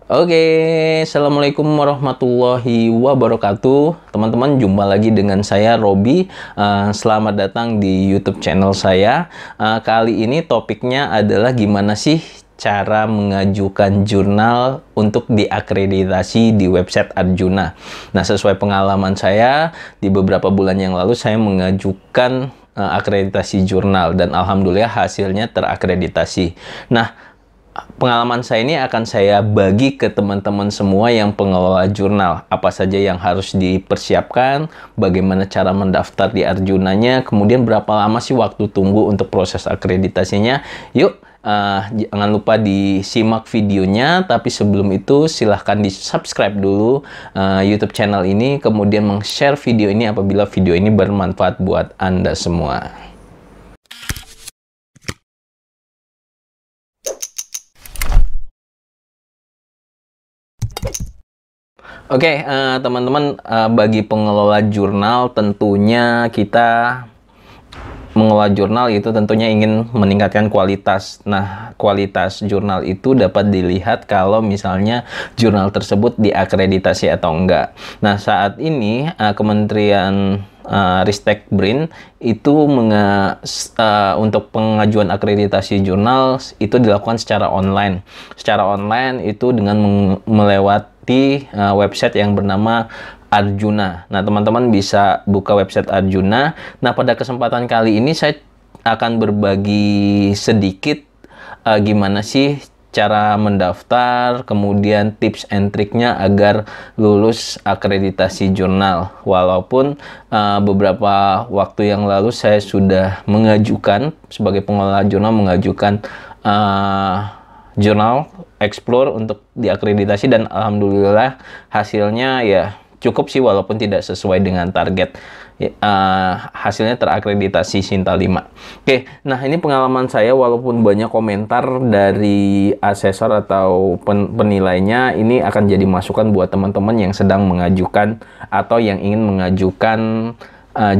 Oke, Assalamualaikum warahmatullahi wabarakatuh. Teman-teman, jumpa lagi dengan saya, Robi. Selamat datang di YouTube channel saya. Kali ini topiknya adalah gimana sih cara mengajukan jurnal untuk diakreditasi di website Arjuna. Nah, sesuai pengalaman saya, di beberapa bulan yang lalu saya mengajukan akreditasi jurnal dan alhamdulillah hasilnya terakreditasi. Nah, pengalaman saya ini akan saya bagi ke teman-teman semua yang pengelola jurnal. Apa saja yang harus dipersiapkan, bagaimana cara mendaftar di Arjunanya, kemudian berapa lama sih waktu tunggu untuk proses akreditasinya. Yuk, jangan lupa disimak videonya, tapi sebelum itu silahkan di-subscribe dulu YouTube channel ini, kemudian meng-share video ini apabila video ini bermanfaat buat Anda semua. Oke, teman-teman, bagi pengelola jurnal tentunya kita mengelola jurnal itu tentunya ingin meningkatkan kualitas. Nah, kualitas jurnal itu dapat dilihat kalau misalnya jurnal tersebut diakreditasi atau enggak. Nah, saat ini Kementerian Ristek BRIN itu untuk pengajuan akreditasi jurnal itu dilakukan secara online. Secara online itu dengan melewati website yang bernama Arjuna. Nah, teman-teman bisa buka website Arjuna. Nah, pada kesempatan kali ini saya akan berbagi sedikit gimana sih cara mendaftar, kemudian tips and triknya agar lulus akreditasi jurnal. Walaupun beberapa waktu yang lalu saya sudah mengajukan, sebagai pengelola jurnal, mengajukan jurnal Explore untuk diakreditasi dan alhamdulillah hasilnya ya cukup sih, walaupun tidak sesuai dengan target. Hasilnya terakreditasi Sinta 5. Oke, nah ini pengalaman saya, walaupun banyak komentar dari asesor atau penilainya, ini akan jadi masukan buat teman-teman yang sedang mengajukan atau yang ingin mengajukan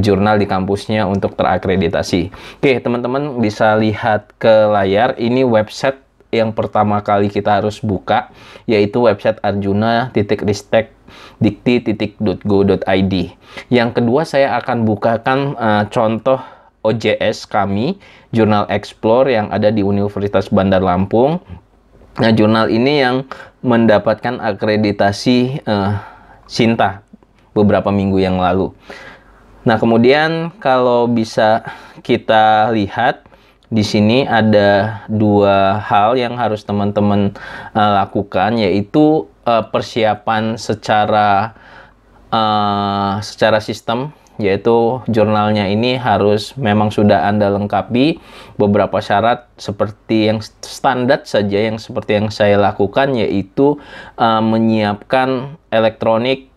jurnal di kampusnya untuk terakreditasi. Oke, teman-teman bisa lihat ke layar, ini website yang pertama kali kita harus buka, yaitu website arjuna.ristekdikti.go.id. Yang kedua, saya akan bukakan contoh OJS kami, Jurnal Explore yang ada di Universitas Bandar Lampung. Nah, jurnal ini yang mendapatkan akreditasi Sinta beberapa minggu yang lalu. Nah, kemudian kalau bisa kita lihat, di sini ada dua hal yang harus teman-teman lakukan, yaitu persiapan secara sistem, yaitu jurnalnya ini harus memang sudah Anda lengkapi beberapa syarat seperti yang standar saja, yang seperti yang saya lakukan, yaitu menyiapkan elektronik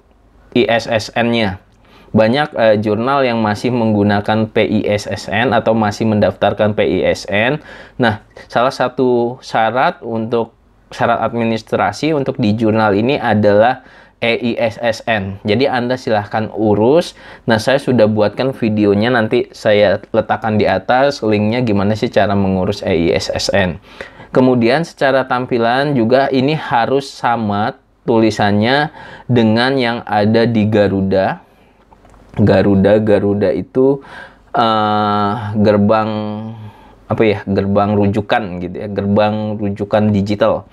ISSN-nya. Banyak jurnal yang masih menggunakan PISSN atau masih mendaftarkan PISN. Nah, salah satu syarat administrasi untuk di jurnal ini adalah EISSN. Jadi Anda silahkan urus. Nah, saya sudah buatkan videonya, nanti saya letakkan di atas linknya gimana sih cara mengurus EISSN. Kemudian secara tampilan juga ini harus sama tulisannya dengan yang ada di Garuda. Garuda itu gerbang gerbang rujukan gitu ya, gerbang rujukan digital.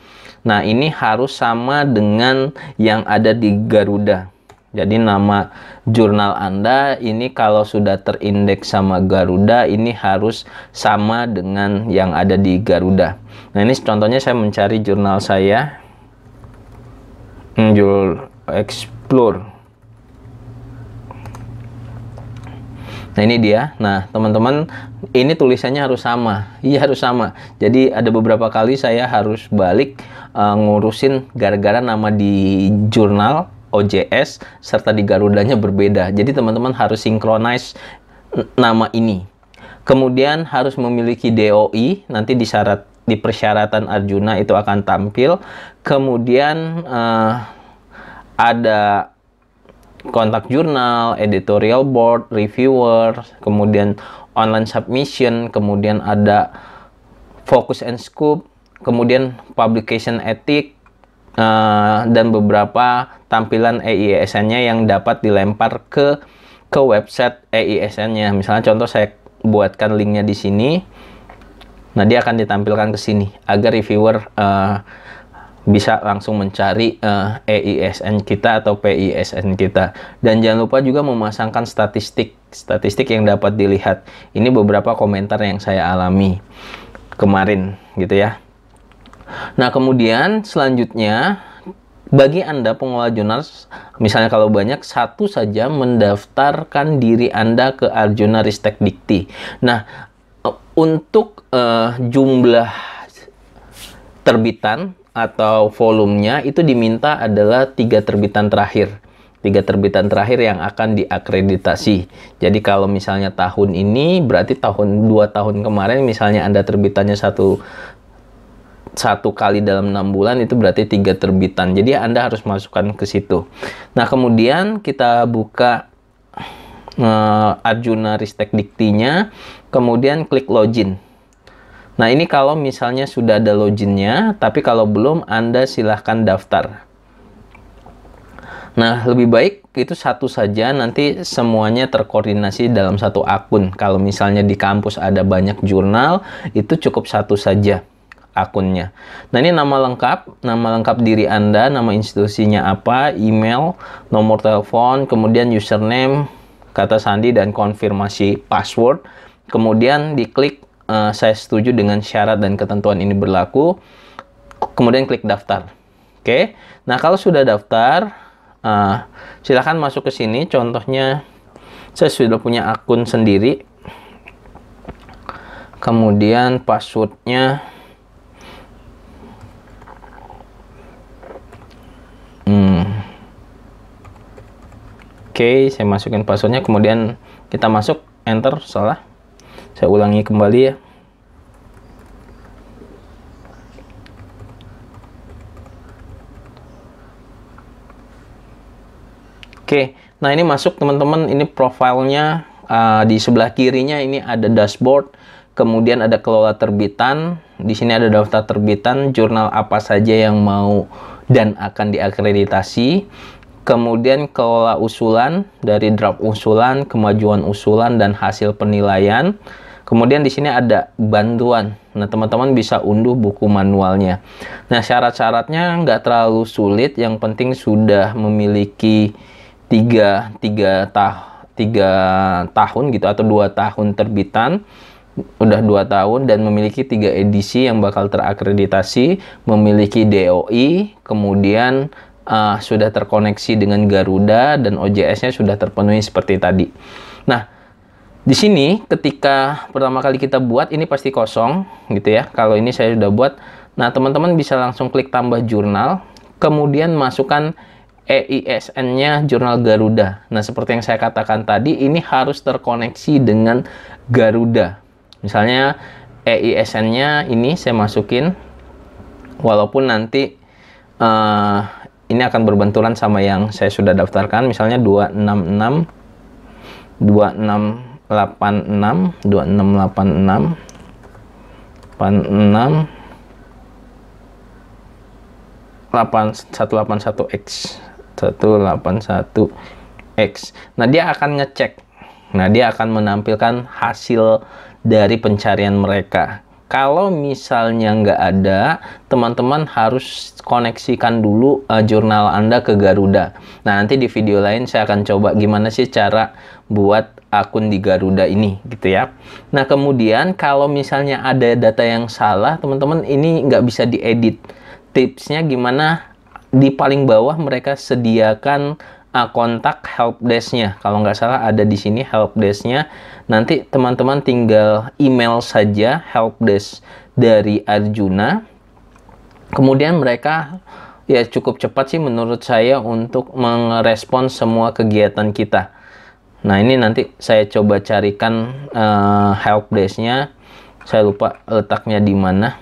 Nah, ini harus sama dengan yang ada di Garuda. Jadi nama jurnal Anda ini kalau sudah terindeks sama Garuda, ini harus sama dengan yang ada di Garuda. Nah, ini contohnya saya mencari jurnal saya, Jurnal Explore. Nah, ini dia. Nah, teman-teman, ini tulisannya harus sama. Iya, harus sama. Jadi ada beberapa kali saya harus balik ngurusin gara-gara nama di jurnal OJS serta di Garudanya berbeda. Jadi teman-teman harus synchronize nama ini. Kemudian harus memiliki DOI, nanti di persyaratan Arjuna itu akan tampil. Kemudian ada kontak jurnal, editorial board, reviewer, kemudian online submission, kemudian ada focus and scope, kemudian publication ethic, dan beberapa tampilan EISN-nya yang dapat dilempar ke website EISN-nya. Misalnya contoh saya buatkan linknya di sini. Nah, dia akan ditampilkan ke sini agar reviewer bisa langsung mencari EISN kita atau PISN kita. Dan jangan lupa juga memasangkan statistik yang dapat dilihat. Ini beberapa komentar yang saya alami kemarin gitu ya. Nah, kemudian selanjutnya bagi Anda pengelola jurnal, misalnya kalau banyak, satu saja mendaftarkan diri Anda ke Arjuna Ristek Dikti. Nah, untuk jumlah terbitan atau volumenya itu diminta adalah 3 terbitan terakhir. 3 terbitan terakhir yang akan diakreditasi. Jadi kalau misalnya tahun ini, berarti 2 tahun kemarin misalnya Anda terbitannya satu kali dalam 6 bulan, itu berarti 3 terbitan. Jadi Anda harus masukkan ke situ. Nah, kemudian kita buka Arjuna Ristek Diktinya, kemudian klik login. Nah, ini kalau misalnya sudah ada loginnya, tapi kalau belum, Anda silahkan daftar. Nah, lebih baik itu satu saja, nanti semuanya terkoordinasi dalam satu akun. Kalau misalnya di kampus ada banyak jurnal, itu cukup satu saja akunnya. Nah, ini nama lengkap diri Anda, nama institusinya apa, email, nomor telepon, kemudian username, kata sandi, dan konfirmasi password. Kemudian diklik saya setuju dengan syarat dan ketentuan ini berlaku. Kemudian klik daftar. Oke. Nah, kalau sudah daftar, silakan masuk ke sini. Contohnya, saya sudah punya akun sendiri. Kemudian passwordnya Oke, saya masukin passwordnya, kemudian kita masuk, enter, salah. Saya ulangi kembali ya. Oke, nah ini masuk teman-teman, ini profilnya di sebelah kirinya ini ada dashboard, kemudian ada kelola terbitan, di sini ada daftar terbitan, jurnal apa saja yang mau dan akan diakreditasi. Kemudian kelola usulan, dari draft usulan, kemajuan usulan, dan hasil penilaian. Kemudian di sini ada bantuan. Nah, teman-teman bisa unduh buku manualnya. Nah, syarat-syaratnya nggak terlalu sulit. Yang penting sudah memiliki 3 tahun gitu, atau 2 tahun terbitan. Udah 2 tahun dan memiliki 3 edisi yang bakal terakreditasi, memiliki DOI, kemudian sudah terkoneksi dengan Garuda, dan OJS-nya sudah terpenuhi seperti tadi. Nah, di sini ketika pertama kali kita buat, ini pasti kosong gitu ya. Kalau ini saya sudah buat. Nah, teman-teman bisa langsung klik tambah jurnal, kemudian masukkan EISN-nya jurnal Garuda. Nah, seperti yang saya katakan tadi, ini harus terkoneksi dengan Garuda. Misalnya EISN-nya ini saya masukin, walaupun nanti ini akan berbenturan sama yang saya sudah daftarkan, misalnya 266 2686 2686 86 181X 181X. Nah, dia akan ngecek. Nah, dia akan menampilkan hasil dari pencarian mereka. Kalau misalnya nggak ada, teman-teman harus koneksikan dulu jurnal Anda ke Garuda. Nah, nanti di video lain saya akan coba gimana sih cara buat akun di Garuda ini, gitu ya. Nah, kemudian kalau misalnya ada data yang salah, teman-teman, ini nggak bisa diedit. Tipsnya gimana? Di paling bawah mereka sediakan kontak helpdesk-nya. Kalau nggak salah ada di sini helpdesk-nya. Nanti teman-teman tinggal email saja helpdesk dari Arjuna. Kemudian mereka ya cukup cepat sih menurut saya untuk merespons semua kegiatan kita. Nah, ini nanti saya coba carikan helpdesk-nya. Saya lupa letaknya di mana.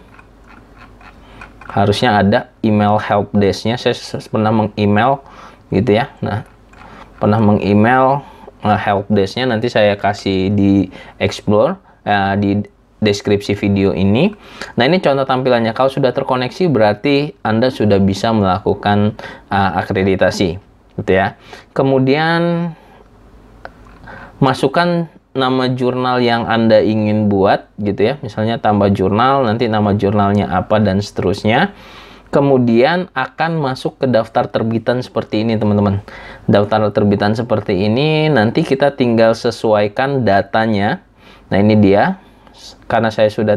Harusnya ada email helpdesk-nya. Saya pernah meng-email gitu ya. Nah, pernah meng-email helpdesk-nya, nanti saya kasih di explore, di deskripsi video ini. Nah, ini contoh tampilannya. Kalau sudah terkoneksi berarti Anda sudah bisa melakukan akreditasi, gitu ya. Kemudian masukkan nama jurnal yang Anda ingin buat, gitu ya. Misalnya tambah jurnal, nanti nama jurnalnya apa dan seterusnya. Kemudian akan masuk ke daftar terbitan seperti ini, teman-teman. Daftar terbitan seperti ini, nanti kita tinggal sesuaikan datanya. Nah, ini dia. Karena saya sudah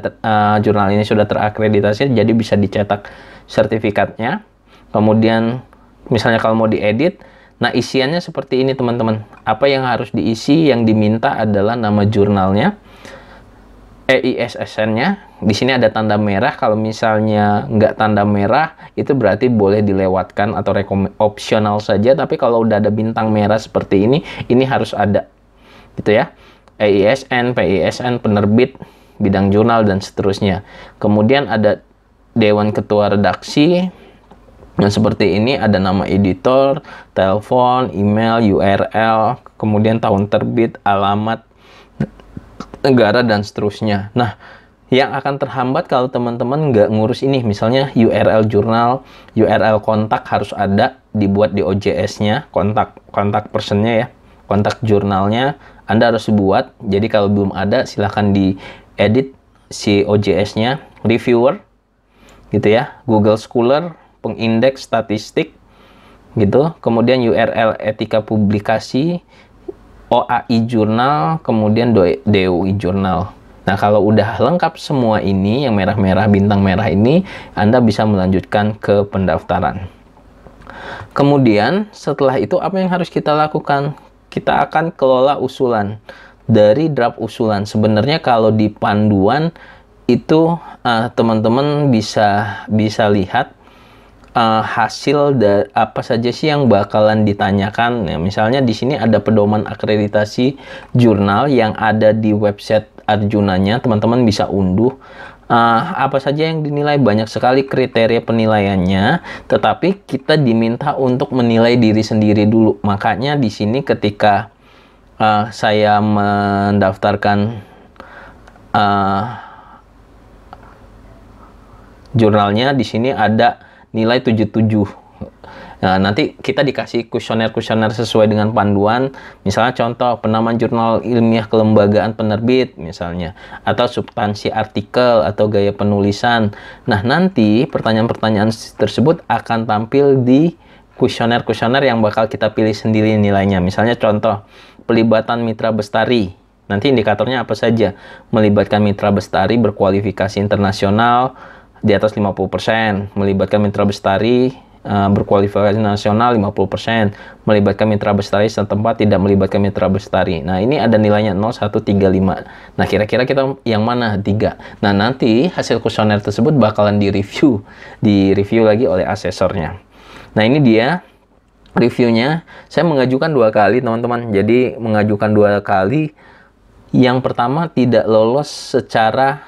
jurnal ini sudah terakreditasi, jadi bisa dicetak sertifikatnya. Kemudian, misalnya kalau mau diedit, nah isiannya seperti ini, teman-teman. Apa yang harus diisi? Yang diminta adalah nama jurnalnya, EISSN-nya. Di sini ada tanda merah. Kalau misalnya nggak tanda merah, itu berarti boleh dilewatkan atau opsional saja. Tapi kalau udah ada bintang merah seperti ini harus ada, gitu ya. EISN, PISN, penerbit, bidang jurnal, dan seterusnya. Kemudian ada Dewan Ketua Redaksi. Nah, seperti ini ada nama editor, telepon, email, URL, kemudian tahun terbit, alamat, negara, dan seterusnya. Nah, yang akan terhambat kalau teman-teman nggak ngurus ini, misalnya URL jurnal, URL kontak harus ada, dibuat di OJS-nya, kontak personnya ya, kontak jurnalnya, Anda harus buat. Jadi kalau belum ada, silahkan diedit si OJS-nya, reviewer, gitu ya, Google Scholar, pengindeks statistik, gitu. Kemudian URL etika publikasi, OAI jurnal, kemudian DOI jurnal. Nah, kalau udah lengkap semua ini, yang merah-merah, bintang merah ini, Anda bisa melanjutkan ke pendaftaran. Kemudian, setelah itu apa yang harus kita lakukan? Kita akan kelola usulan. Dari draft usulan, sebenarnya kalau di panduan itu teman-teman bisa lihat hasil dari apa saja sih yang bakalan ditanyakan. Nah, misalnya di sini ada pedoman akreditasi jurnal yang ada di website Arjunanya, teman-teman bisa unduh. Apa saja yang dinilai, banyak sekali kriteria penilaiannya, tetapi kita diminta untuk menilai diri sendiri dulu. Makanya di sini ketika saya mendaftarkan jurnalnya, di sini ada nilai 77. Nah, nanti kita dikasih kuesioner sesuai dengan panduan. Misalnya contoh, penamaan jurnal ilmiah kelembagaan penerbit misalnya, atau substansi artikel, atau gaya penulisan. Nah, nanti pertanyaan-pertanyaan tersebut akan tampil di kuesioner yang bakal kita pilih sendiri nilainya. Misalnya contoh, pelibatan mitra bestari. Nanti indikatornya apa saja? Melibatkan mitra bestari berkualifikasi internasional di atas 50%, melibatkan mitra bestari berkualifikasi nasional 50%, melibatkan mitra bestari setempat, tidak melibatkan mitra bestari. Nah, ini ada nilainya 0, 1, 3, 5. Nah, kira-kira kita yang mana? 3. Nah, nanti hasil kuesioner tersebut bakalan direview lagi oleh asesornya. Nah, ini dia reviewnya. Saya mengajukan 2 kali, teman-teman. Jadi, mengajukan 2 kali. Yang pertama tidak lolos secara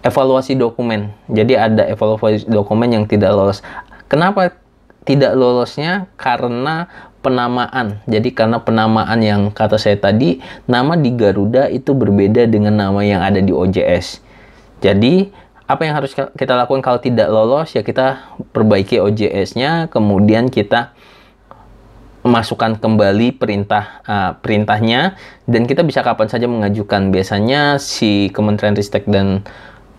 evaluasi dokumen. Jadi ada evaluasi dokumen yang tidak lolos. Kenapa tidak lolosnya? Karena penamaan. Jadi karena penamaan yang kata saya tadi, nama di Garuda itu berbeda dengan nama yang ada di OJS. Jadi apa yang harus kita lakukan kalau tidak lolos? Ya kita perbaiki OJS-nya, kemudian kita masukkan kembali perintahnya, dan kita bisa kapan saja mengajukan. Biasanya si Kementerian Ristek dan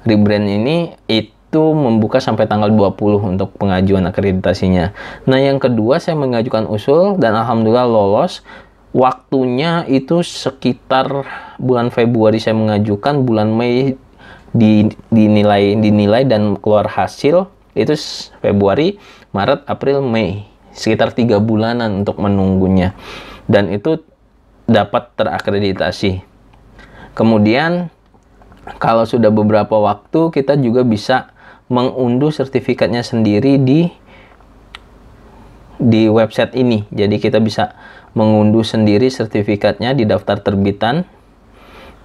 Rebrand ini itu membuka sampai tanggal 20 untuk pengajuan akreditasinya. Nah, yang kedua saya mengajukan usul dan alhamdulillah lolos. Waktunya itu sekitar bulan Februari saya mengajukan, bulan Mei dinilai dan keluar hasil itu Februari, Maret, April, Mei. Sekitar 3 bulanan untuk menunggunya, dan itu dapat terakreditasi. Kemudian kalau sudah beberapa waktu, kita juga bisa mengunduh sertifikatnya sendiri di website ini. Jadi kita bisa mengunduh sendiri sertifikatnya di daftar terbitan.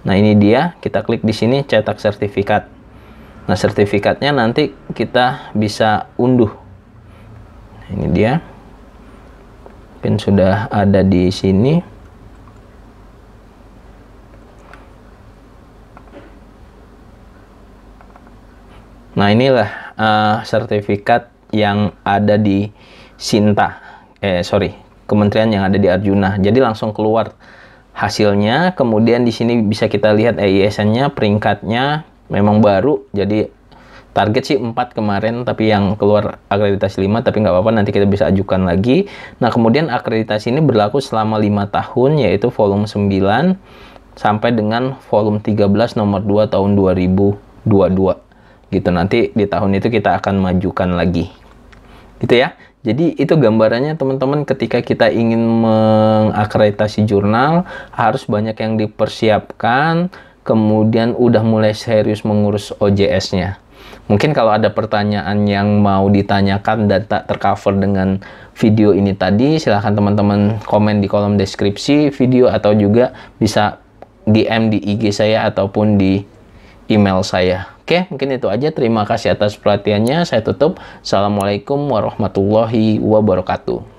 Nah, ini dia, kita klik di sini cetak sertifikat. Nah, sertifikatnya nanti kita bisa unduh. Ini dia. Mungkin sudah ada di sini. Nah, inilah sertifikat yang ada di Sinta, kementerian yang ada di Arjuna. Jadi langsung keluar hasilnya. Kemudian di sini bisa kita lihat EISN-nya, peringkatnya memang baru. Jadi target sih 4 kemarin, tapi yang keluar akreditasi 5, tapi nggak apa-apa, nanti kita bisa ajukan lagi. Nah, kemudian akreditasi ini berlaku selama 5 tahun, yaitu volume 9 sampai dengan volume 13 nomor 2 tahun 2022. Gitu, nanti di tahun itu kita akan majukan lagi. Gitu ya. Jadi itu gambarannya teman-teman, ketika kita ingin mengakreditasi jurnal, harus banyak yang dipersiapkan, kemudian udah mulai serius mengurus OJS-nya. Mungkin kalau ada pertanyaan yang mau ditanyakan dan tak tercover dengan video ini tadi, silahkan teman-teman komen di kolom deskripsi video, atau juga bisa DM di IG saya ataupun di email saya. Oke, mungkin itu aja. Terima kasih atas perhatiannya. Saya tutup. Assalamualaikum warahmatullahi wabarakatuh.